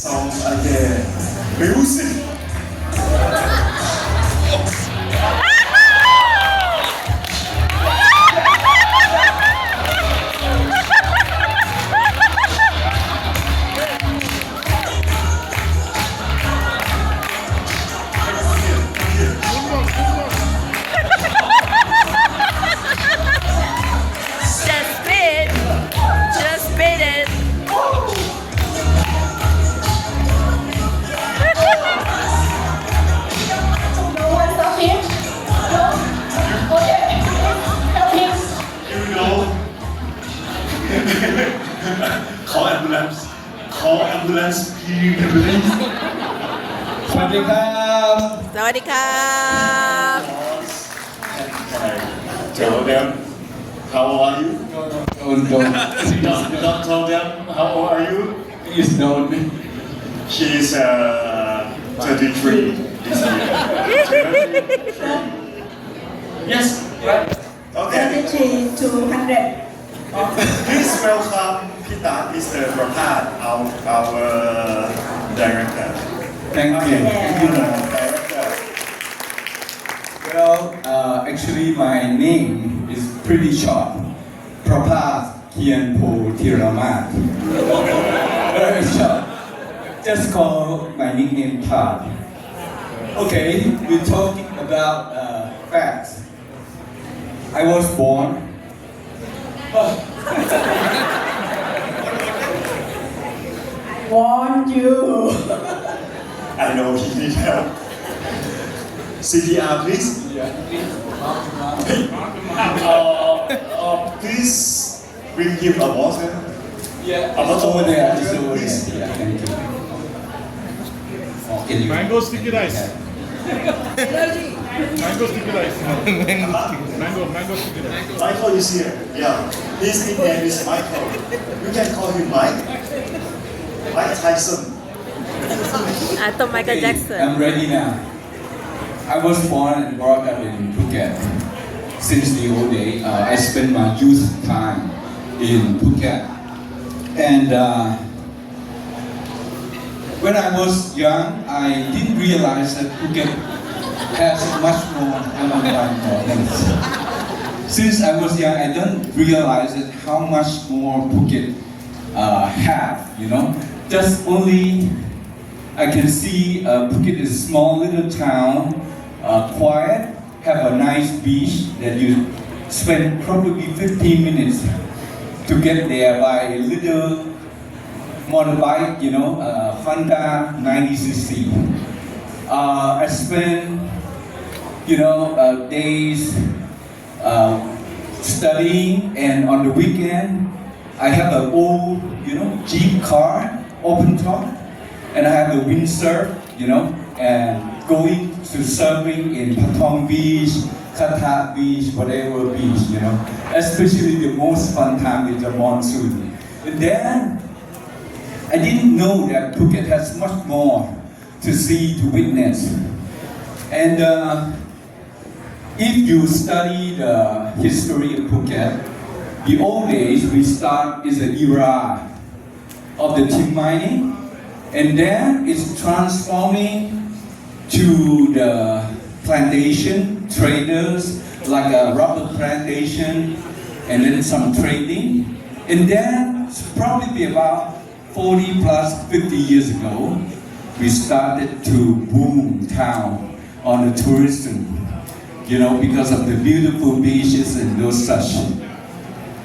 Song again. Music. Just spit. Just spit it. No one stop him. No. Okay. Help him. You know. Call ambulance. Call ambulance. Please ambulance. สวัสดีครับ สวัสดีครับ Tell them how are you. don't Don't tell them how old are you. please don't She's 33 this year. 33. Yes, right. Okay. 33 to 100. Please welcome Pita, Mr. Prapas, our director. thank you Director. well actually my name is pretty short Prapas Kianpo Thiramat very short just call my nickname Todd okay we're talking about facts I was born Want you. I know he needs help. CPR, please. Please bring him a water. yeah A bottle over of there water, it's over please. there yeah thank you Can you- Mango sticky rice. Mango sticky rice. Mango sticky rice. Michael is here. Yeah. His nickname is Michael. You can call him Mike. Mike Tyson. อ่ะตัวไมเคิลแจ็คสัน I'm ready now. I was born and brought up in Phuket. Since the old day, I spent my youth time in Phuket. And when I was young, I didn't realize that Phuket has much more than since I was young, I didn't realize that how much more Phuket have, you know. Just only I can see Phuket is a small little town, quiet, have a nice beach that you spend probably 15 minutes to get there by a little motorbike, you know, Honda 90cc. I spend, you know, days studying, and on the weekend, I have an old, you know, Jeep car, open top, and I have a windsurf, you know, and going to surfing in Patong Beach, Kata Beach, whatever beach, you know, especially the most fun time is the monsoon. And then I didn't know that Phuket has much more to see, to witness. And if you study the history of Phuket, the old days we start is the era of the tin mining, and then it's transforming to the plantation traders, like a rubber plantation, and then some trading. And then it's probably about 40 plus 50 years ago, we started to boom town on the tourism, you know, because of the beautiful beaches and those such.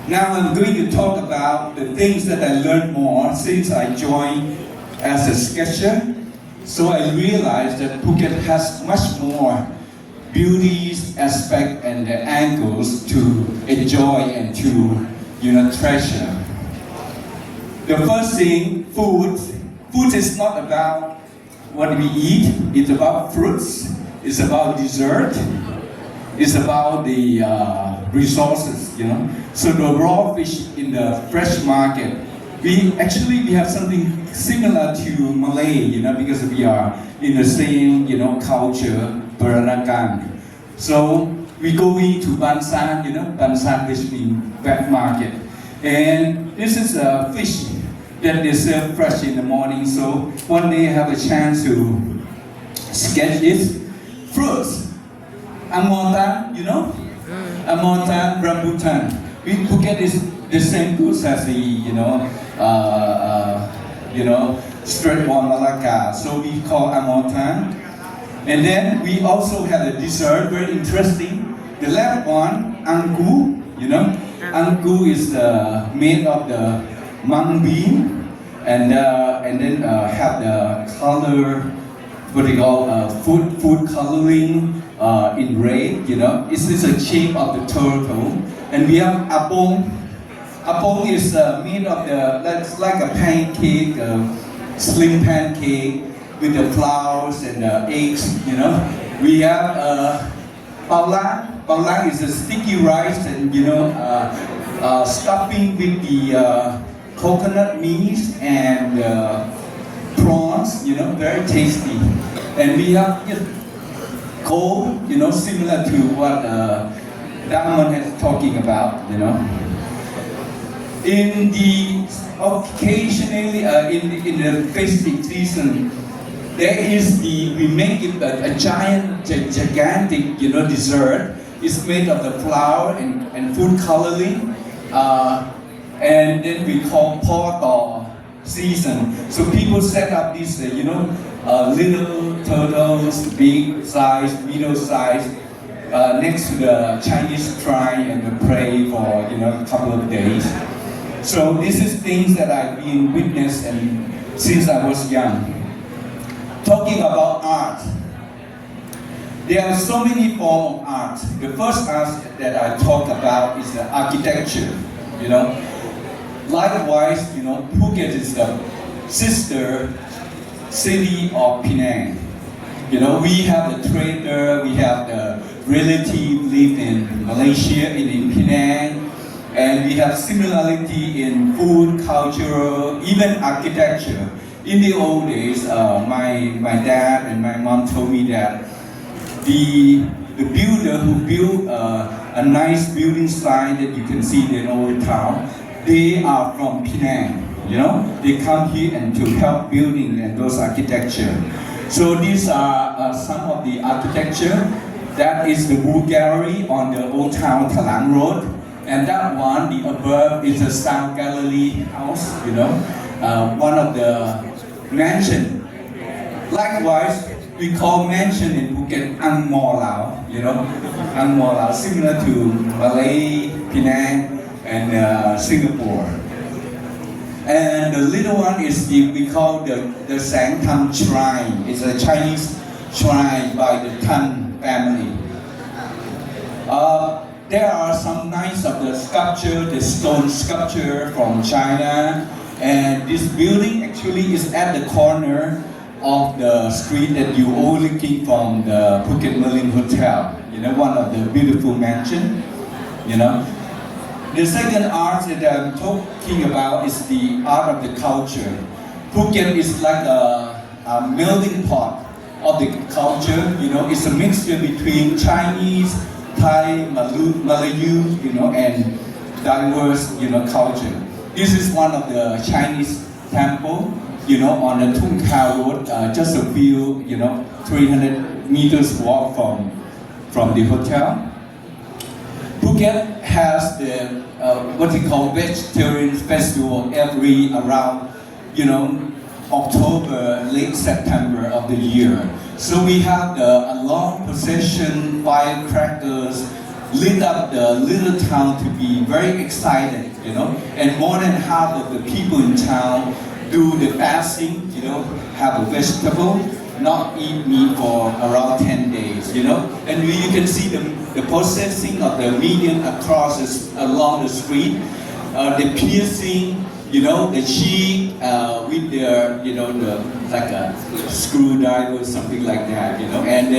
Now I'm going to talk about the things that I learned more since I joined as a sketcher. So I realized that Phuket has much more beauties, aspect, and the angles to enjoy and to, you know, treasure. The first thing, food. Food is not about what we eat. It's about fruits. It's about dessert. It's about the resources, you know. So the raw fish in the fresh market, we have something similar to Malay, you know, because we are in the same, you know, culture, Peranakan. So we go into Bansan, you know, Bansan which means wet market, and this is a fish that they serve fresh in the morning. So one day I have a chance to sketch it. Fruits, amontan, you know, amontan, rambutan. We Phuket is the same fruits as the straight one Malacca. So we call amontan. And then we also had a dessert, very interesting. The last one, anggu, anggu is made of the mung bean, and then have the color, what they call food coloring in red. This is a shape of the turtle. And we have apong. Apong is made of that's like a pancake, slim pancake with the flowers and eggs. We have paulang. Paulang is a sticky rice and stuffing with the coconut meat and prawns. Very tasty. And we have cold. Similar to what Damon is talking about. In the occasionally in the festive season, there is we make it a gigantic dessert. It's made of the flour and food coloring, and then we call pork season. So people set up these little turtles, big size, middle size, next to the Chinese shrine and pray for a couple of days. So this is things that I've been witnessed and since I was young. Talking about art, there are so many forms of art. The first art that I talk about is the architecture. Likewise, Phuket is the sister city of Penang. We have the trader, we have the relative live in Malaysia, in Penang, and we have similarity in food, culture, even architecture. In the old days, my dad and my mom told me that the builder who built a nice building site that you can see in the old town, they are from Penang. They come here and to help building and those architecture. So these are some of the architecture. That is the Wood Gallery on the Old Town Talang Road. And that one, the above, is a Sound Gallery house, one of the mansion. Likewise, we call mansion in Phuket Ang Mo Lao, Ang Mo Lao, similar to Malay, Penang, and Singapore. And the little one is we call the Sang Tam Shrine. It's a Chinese shrine by the Tan family. There are some nice of the sculpture, the stone sculpture from China, and this building actually is at the corner of the street that you all looking from the Phuket Marine Hotel. One of the beautiful mansion. The second art that I'm talking about is the art of the culture. Phuket is like a melting pot of the culture. It's a mixture between Chinese, Thai, Malayu, and diverse, culture. This is one of the Chinese temple, on the Tung Kha Road, just a few, 300 meters walk from the hotel. Phuket has the what we call vegetarian festival every around October, late September of the year. So we have a long procession, firecrackers, lit up the little town to be very excited, and more than half of the people in town do the fasting, have a vegetable, not eat meat for around 10 days, and you can see the processing of the medium across along the street, the piercing, the cheek with their, like a screwdriver or something like that, and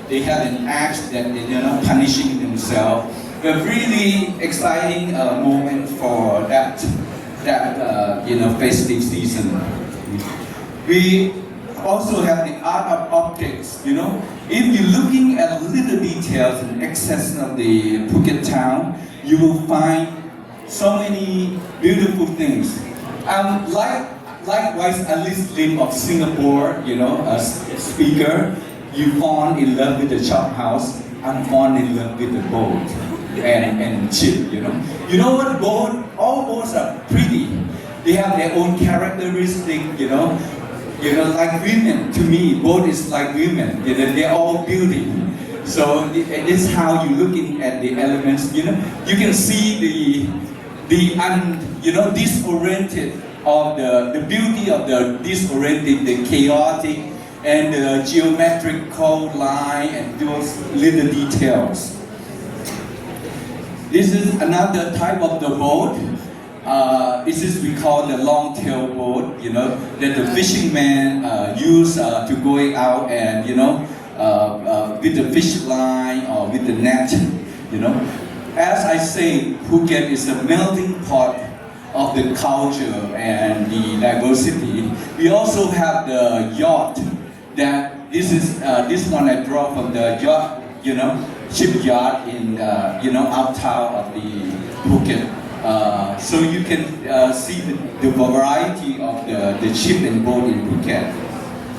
they have an axe that they're punishing themselves. A really exciting moment for that festive season. We also have the art of optics. If you're looking at little details and excess of the Phuket town, you will find so many beautiful things. Likewise, Alice Lim of Singapore, you know, a speaker, you fall in love with the chop house, I'm fall in love with the boat and ship, you know. You know what, all boats are pretty. They have their own characteristic, you know, like women, to me, boat is like women, you know, they're all beauty. So this is how you looking at the elements, you know. You can see disoriented of the beauty of the disoriented, the chaotic, and the geometrical line and those little details. This is another type of the boat. This is we call the long tail boat, you know, that the fishermen use to going out and, you know, with the fish line or with the net, you know. As I say, Phuket is a melting pot of the culture and the diversity. We also have the yacht. That this one I draw from the yacht, you know, shipyard in uptown of the Phuket. So you can see the variety of the ship and boat in Phuket.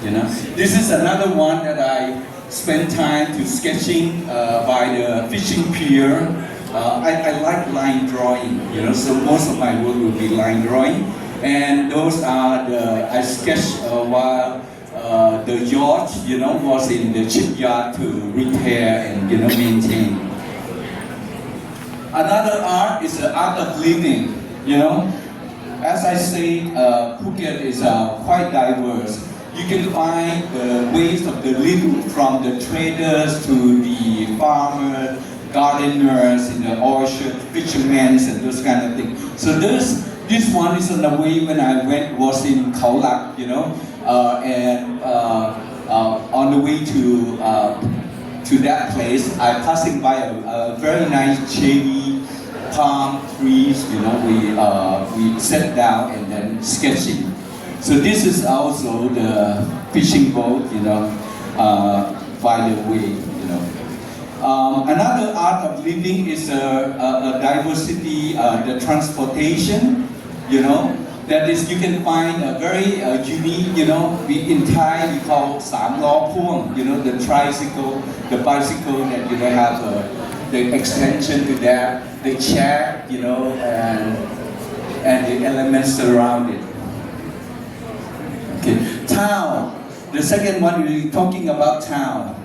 You know, this is another one that I spent time to sketching by the fishing pier. I like line drawing, you know, so most of my work will be line drawing, and those are I sketched while the yacht, you know, was in the shipyard to repair and, you know, maintain. Another art is the art of living, you know. As I say, Phuket is quite diverse. You can find the ways of the living from the traders to the farmers, gardeners in the orchard, fishermen, and those kind of things. So this one is on the way when I went was in Khao Lak, you know, and on the way to that place, I passing by a very nice cherry palm trees. You know, we sat down and then sketching. So this is also the fishing boat, you know, by the way, you know. Another art of living is a diversity, the transportation, you know. That is, you can find a very unique, you know, in Thai we call Sam Lo Puang, you know, the tricycle, the bicycle that, you know, have the extension to that, the chair, you know, and the elements around it. Okay, town. The second one, we're talking about town.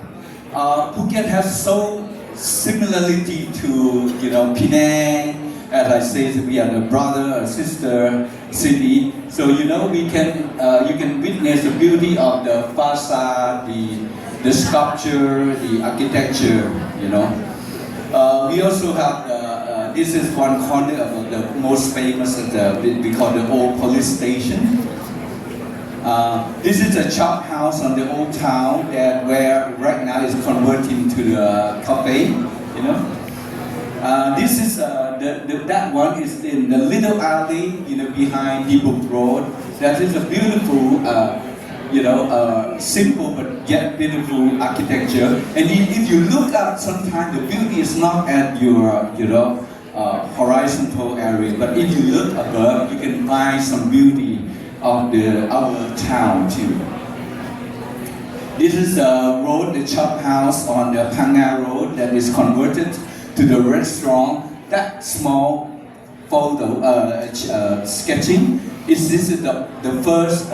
Phuket has so similarity to, you know, Penang. As I say, we are the brother or sister city. So, you know, you can witness the beauty of the facade, the sculpture, the architecture, you know. We also have this is one corner of the most famous, we call the old police station. This is a chop house on the old town where right now is converting to the cafe, you know. This is that one is in the little alley, you know, behind Depot Road. That is a beautiful, you know, simple but yet beautiful architecture. And if you look up, sometimes the beauty is not at your, you know, horizontal area. But if you look above, you can find some beauty of our town too. This is the road, the chop house on the Phang Road that is converted to the restaurant. That small photo sketching this is the first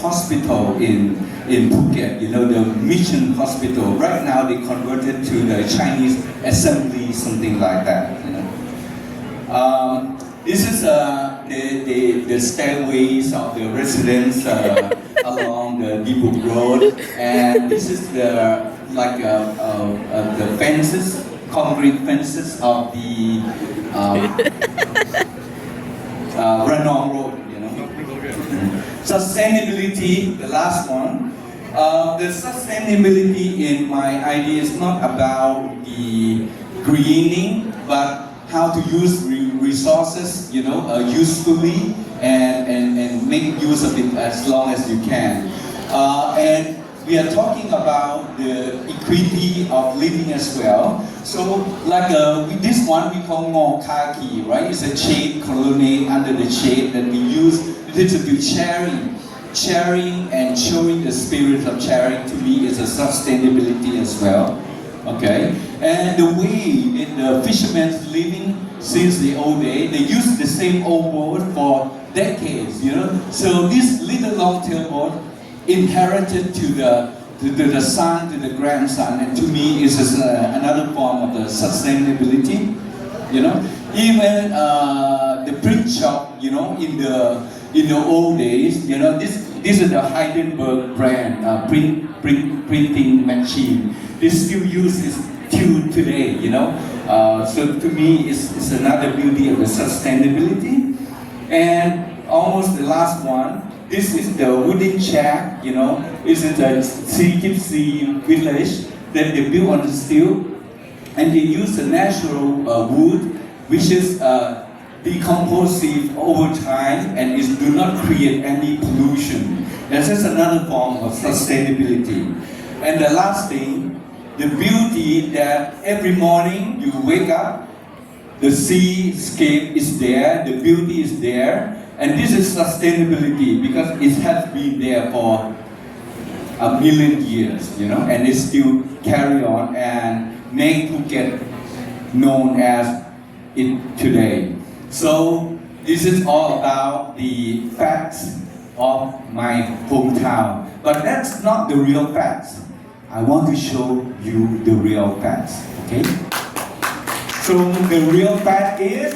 hospital in Phuket. You know, the Mission Hospital. Right now they converted to the Chinese Assembly, something like that. You know. This is the stairways of the residents along the Depot Road, and this is the fences. Concrete fences of the Ranong Road, you know. Sustainability, the last one. The sustainability in my idea is not about the greening, but how to use resources, you know, usefully and make use of it as long as you can. And we are talking about the equity of living as well. So like with this one we call Ngo Kaki, right? It's a shade colonnade under the shade that we use to do sharing and showing the spirit of sharing. To me is a sustainability as well. Okay, and the way the fishermen's living since the old day, they use the same old boat for decades, you know. So this little long-tail boat inherited to the son, to the grandson, and to me is another form of the sustainability, you know. Even the print shop, you know, in the old days, you know, this is the Heidelberg brand printing machine. They still use this till today, you know. So to me, it's another beauty of the sustainability. And almost the last one, this is the wooden shack, you know. It's a gypsy village that they built on the steel, and they use the natural wood, which is decomposive over time and is do not create any pollution. That's just another form of sustainability. And the last thing, the beauty that every morning you wake up, the seascape is there, the beauty is there, and this is sustainability because it has been there for a million years, you know, and it still carry on and make Phuket known as it today. So this is all about the facts of my hometown, but that's not the real facts. I want to show you the real facts, okay? So the real fact is